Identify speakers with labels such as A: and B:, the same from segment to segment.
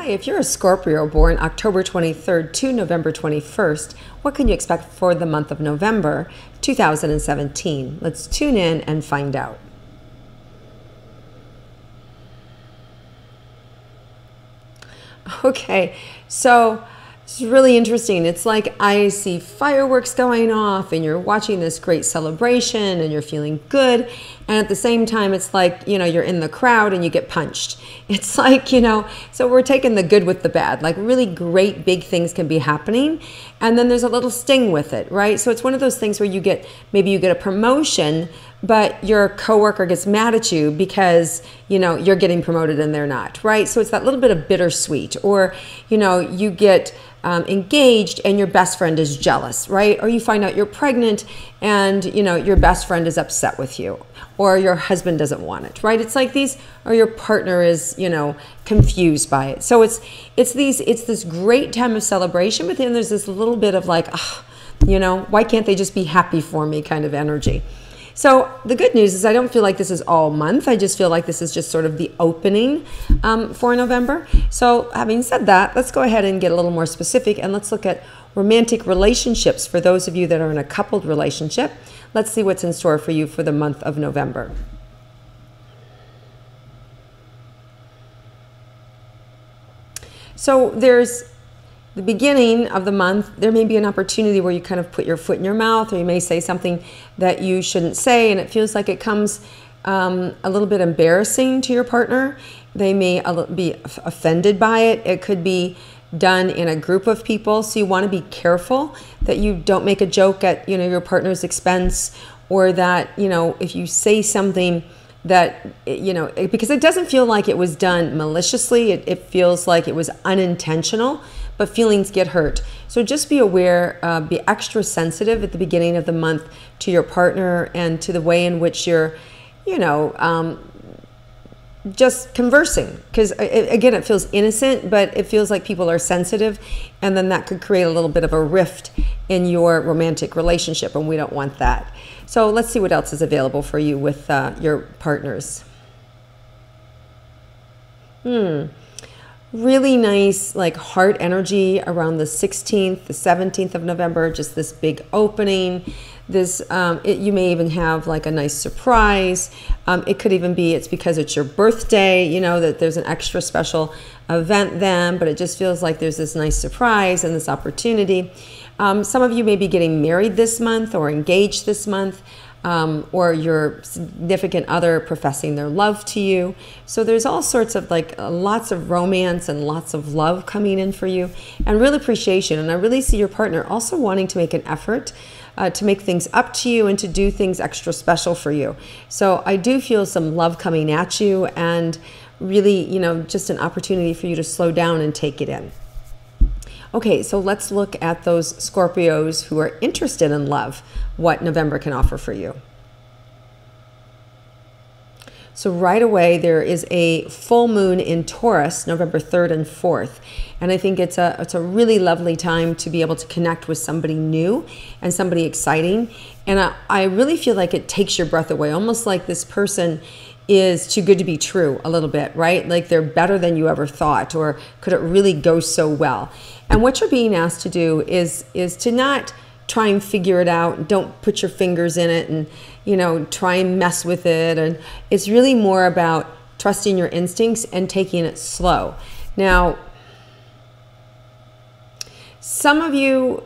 A: if you're a Scorpio born October 23rd to November 21st, what can you expect for the month of November 2017? Let's tune in and find out. Okay, so it's really interesting. It's like I see fireworks going off and you're watching this great celebration and you're feeling good. And at the same time, it's like, you're in the crowd and you get punched. It's like, so we're taking the good with the bad. Like really great big things can be happening. And then there's a little sting with it, right? So it's one of those things where maybe you get a promotion, but your coworker gets mad at you because, you're getting promoted and they're not, right? So it's that little bit of bittersweet. Or, you get engaged and your best friend is jealous, right? Or you find out you're pregnant and, your best friend is upset with you, or your husband doesn't want it, right? It's like these, or your partner is, confused by it. So it's this great time of celebration, but then there's this little bit of like, why can't they just be happy for me kind of energy. So the good news is I don't feel like this is all month. I just feel like this is just sort of the opening for November. So having said that, let's go ahead and get a little more specific and let's look at romantic relationships for those of you that are in a coupled relationship. Let's see what's in store for you for the month of November. So there's the beginning of the month, there may be an opportunity where you kind of put your foot in your mouth, or you may say something that you shouldn't say, and it feels like it comes a little bit embarrassing to your partner. They may be offended by it. It could be done in a group of people, so you want to be careful that you don't make a joke at your partner's expense, or that if you say something that because it doesn't feel like it was done maliciously. It feels like it was unintentional, but feelings get hurt. So just be aware, be extra sensitive at the beginning of the month to your partner and to the way in which you're, just conversing. Because again, it feels innocent, but it feels like people are sensitive, and then that could create a little bit of a rift in your romantic relationship, and we don't want that. So let's see what else is available for you with your partners. Really nice, like heart energy around the 16th, the 17th of November, just this big opening. This, you may even have like a nice surprise. It could even be it's because it's your birthday, that there's an extra special event then, but it just feels like there's this nice surprise and this opportunity. Some of you may be getting married this month or engaged this month. Or your significant other professing their love to you. So there's all sorts of lots of romance and lots of love coming in for you, and real appreciation. And I really see your partner also wanting to make an effort to make things up to you and to do things extra special for you. So I do feel some love coming at you, and really, just an opportunity for you to slow down and take it in. Okay, so let's look at those Scorpios who are interested in love, what November can offer for you. So right away, there is a full moon in Taurus, November 3rd and 4th. And I think it's a really lovely time to be able to connect with somebody new and somebody exciting. And I really feel like it takes your breath away, almost like this person is too good to be true a little bit, right? Like they're better than you ever thought, or could it really go so well? And what you're being asked to do is to not try and figure it out. Don't put your fingers in it and, try and mess with it. And it's really more about trusting your instincts and taking it slow. Now, some of you,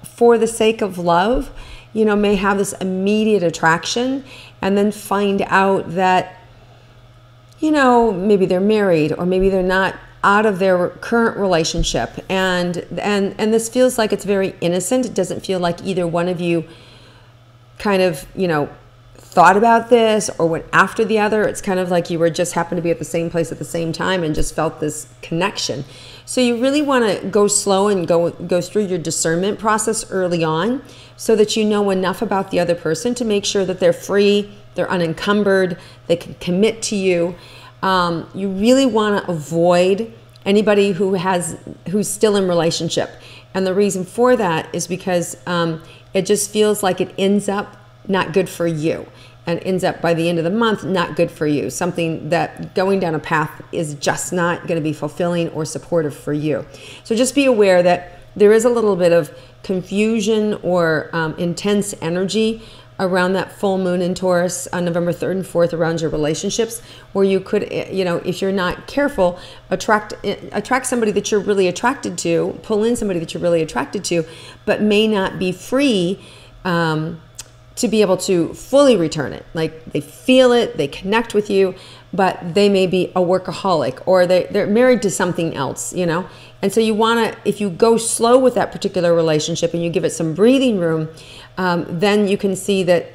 A: for the sake of love, may have this immediate attraction and then find out that, maybe they're married, or maybe they're not out of their current relationship. And this feels like it's very innocent. It doesn't feel like either one of you kind of, thought about this or went after the other. It's kind of like you were just happened to be at the same place at the same time and just felt this connection. So you really want to go slow and go through your discernment process early on, so that you know enough about the other person to make sure that they're free, they're unencumbered, they can commit to you. You really want to avoid anybody who's still in relationship. And the reason for that is because it just feels like it ends up not good for you. and ends up by the end of the month not good for you. Something that going down a path is just not going to be fulfilling or supportive for you. So just be aware that there is a little bit of confusion or intense energy around that full moon in Taurus on November 3rd and 4th around your relationships, where you could, if you're not careful, attract somebody that you're really attracted to, pull in somebody that you're really attracted to, but may not be free to be able to fully return it. Like they feel it, they connect with you, but they may be a workaholic or they're married to something else, And so you want to, if you go slow with that particular relationship and you give it some breathing room, then you can see that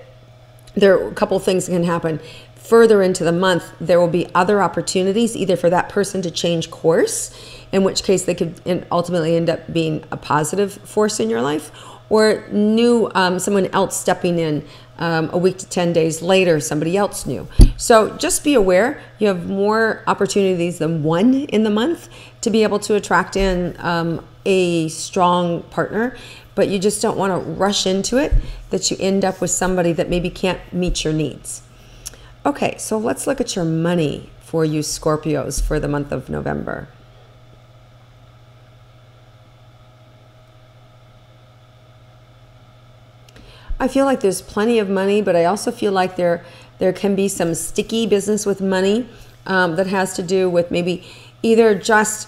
A: there are a couple of things that can happen. Further into the month, there will be other opportunities, either for that person to change course, in which case they could ultimately end up being a positive force in your life, or someone else stepping in a week to 10 days later, somebody else new. So just be aware, you have more opportunities than one in the month to be able to attract in a strong partner, but you just don't want to rush into it, that you end up with somebody that maybe can't meet your needs. Okay, so let's look at your money for you Scorpios for the month of November. I feel like there's plenty of money, but I also feel like there can be some sticky business with money that has to do with maybe either just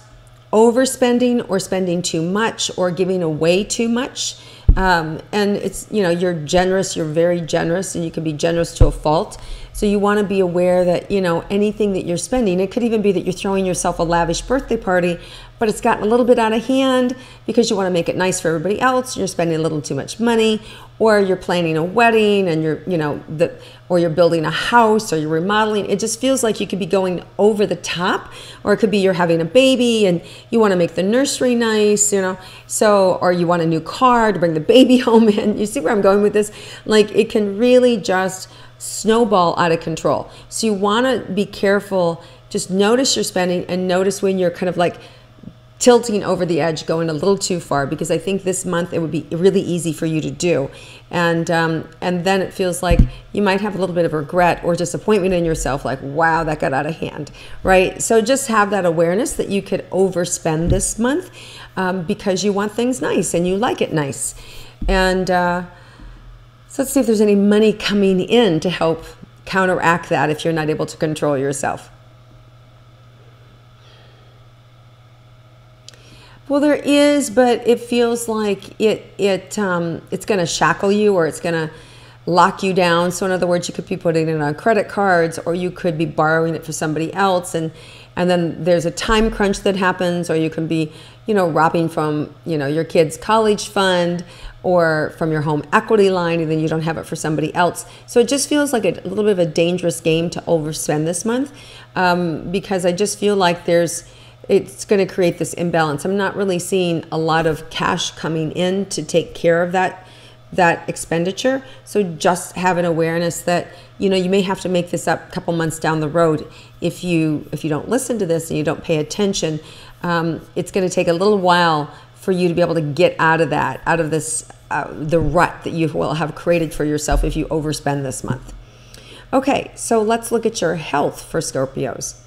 A: overspending or spending too much or giving away too much. And it's, you're generous, you're very generous, and you can be generous to a fault. So you want to be aware that, anything that you're spending, it could even be that you're throwing yourself a lavish birthday party, but it's gotten a little bit out of hand because you want to make it nice for everybody else. You're spending a little too much money, or you're planning a wedding and or you're building a house or you're remodeling. It just feels like you could be going over the top, or it could be you're having a baby and you want to make the nursery nice, or you want a new car to bring the baby home in. You see where I'm going with this? Like it can really just snowball out of control. So you want to be careful. Just notice your spending and notice when you're kind of like tilting over the edge, going a little too far, because I think this month it would be really easy for you to do. And then it feels like you might have a little bit of regret or disappointment in yourself, like, wow, that got out of hand, right? So just have that awareness that you could overspend this month because you want things nice and you like it nice. And so let's see if there's any money coming in to help counteract that if you're not able to control yourself. Well, there is, but it feels like it's going to shackle you, or it's going to lock you down. So in other words, you could be putting it on credit cards, or you could be borrowing it for somebody else, and then there's a time crunch that happens, or you can be, robbing from, your kid's college fund or from your home equity line, and then you don't have it for somebody else. So it just feels like a little bit of a dangerous game to overspend this month, because I just feel like it's going to create this imbalance. I'm not really seeing a lot of cash coming in to take care of that expenditure. So just have an awareness that, you may have to make this up a couple months down the road. If you don't listen to this and you don't pay attention, it's going to take a little while for you to be able to get out of this, the rut that you will have created for yourself if you overspend this month. Okay, so let's look at your health for Scorpios.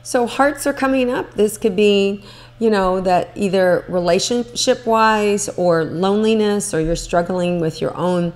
A: So hearts are coming up. This could be, that either relationship-wise or loneliness, or you're struggling with your own,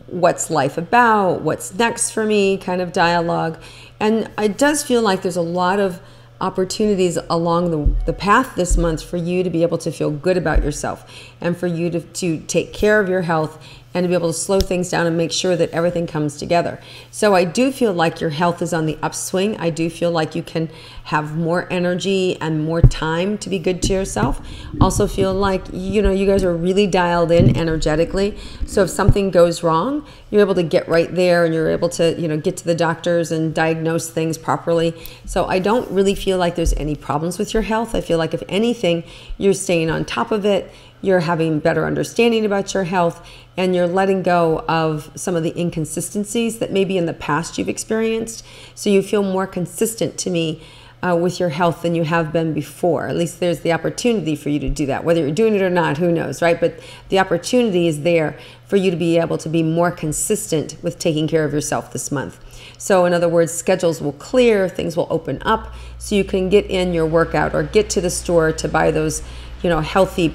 A: what's life about, what's next for me kind of dialogue. And it does feel like there's a lot of opportunities along the path this month for you to be able to feel good about yourself, and for you to take care of your health, and to be able to slow things down and make sure that everything comes together. So I do feel like your health is on the upswing. I do feel like you can have more energy and more time to be good to yourself. Also feel like, you guys are really dialed in energetically. So if something goes wrong, you're able to get right there, and you're able to, get to the doctors and diagnose things properly. So I don't really feel like there's any problems with your health. I feel like if anything, you're staying on top of it. You're having better understanding about your health, and you're letting go of some of the inconsistencies that maybe in the past you've experienced. So you feel more consistent to me with your health than you have been before. At least there's the opportunity for you to do that. Whether you're doing it or not, who knows, right? But the opportunity is there for you to be able to be more consistent with taking care of yourself this month. So in other words, schedules will clear, things will open up, so you can get in your workout or get to the store to buy those, healthy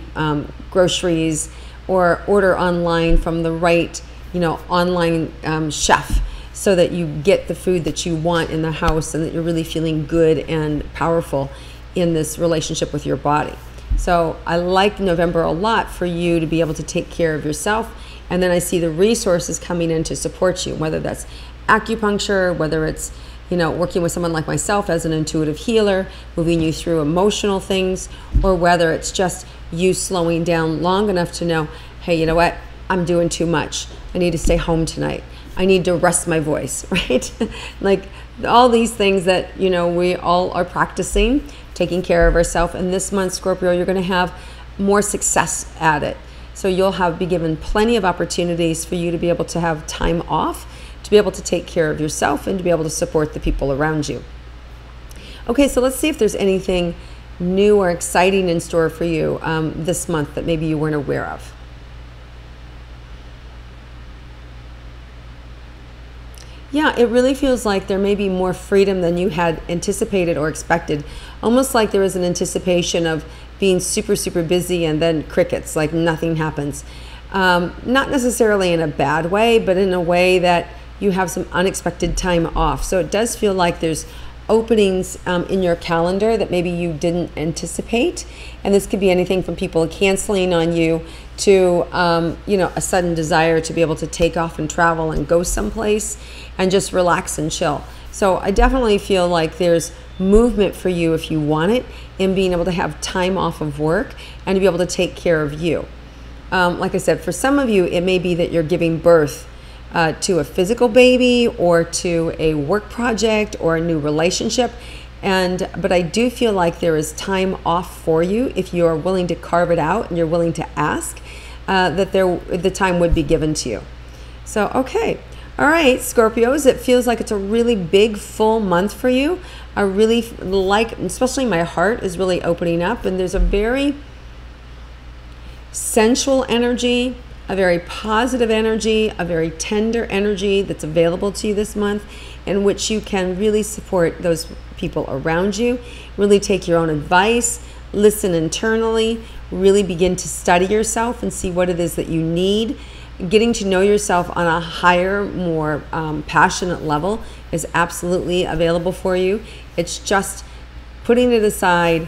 A: groceries, or order online from the right, online chef, so that you get the food that you want in the house and that you're really feeling good and powerful in this relationship with your body. So I like November a lot for you to be able to take care of yourself. And then I see the resources coming in to support you, whether that's acupuncture, whether it's, working with someone like myself as an intuitive healer, moving you through emotional things, or whether it's just you slowing down long enough to know, hey, you know what? I'm doing too much. I need to stay home tonight. I need to rest my voice, right? Like all these things that, we all are practicing, taking care of ourselves. And this month, Scorpio, you're going to have more success at it. So you'll be given plenty of opportunities for you to be able to have time off, to be able to take care of yourself, and to be able to support the people around you. Okay, so let's see if there's anything new or exciting in store for you this month that maybe you weren't aware of. Yeah, it really feels like there may be more freedom than you had anticipated or expected. Almost like there was an anticipation of being super, super busy and then crickets, like nothing happens. Not necessarily in a bad way, but in a way that you have some unexpected time off. So it does feel like there's openings in your calendar that maybe you didn't anticipate. And this could be anything from people canceling on you to, a sudden desire to be able to take off and travel and go someplace and just relax and chill. So I definitely feel like there's movement for you if you want it, in being able to have time off of work and to be able to take care of you. Like I said, for some of you, it may be that you're giving birth to a physical baby or to a work project or a new relationship. But I do feel like there is time off for you if you are willing to carve it out and you're willing to ask, that the time would be given to you. So, okay. All right, Scorpios, it feels like it's a really big, full month for you. I really like, especially my heart is really opening up, and there's a very sensual energy, a very positive energy, a very tender energy that's available to you this month, in which you can really support those people around you, really take your own advice, listen internally, really begin to study yourself and see what it is that you need. Getting to know yourself on a higher, more passionate level is absolutely available for you. It's just putting it aside,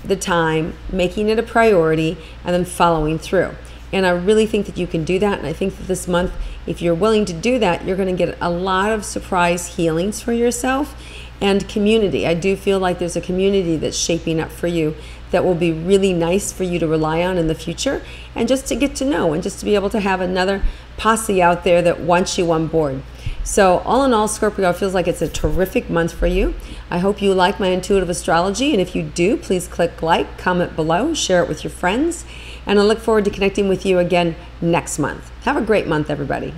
A: the time, making it a priority, and then following through. And I really think that you can do that. And I think that this month, if you're willing to do that, you're going to get a lot of surprise healings for yourself and community. I do feel like there's a community that's shaping up for you that will be really nice for you to rely on in the future, and just to get to know and just to be able to have another posse out there that wants you on board. So all in all, Scorpio, it feels like it's a terrific month for you. I hope you like my intuitive astrology, and if you do, please click like, comment below, share it with your friends, and I look forward to connecting with you again next month. Have a great month, everybody.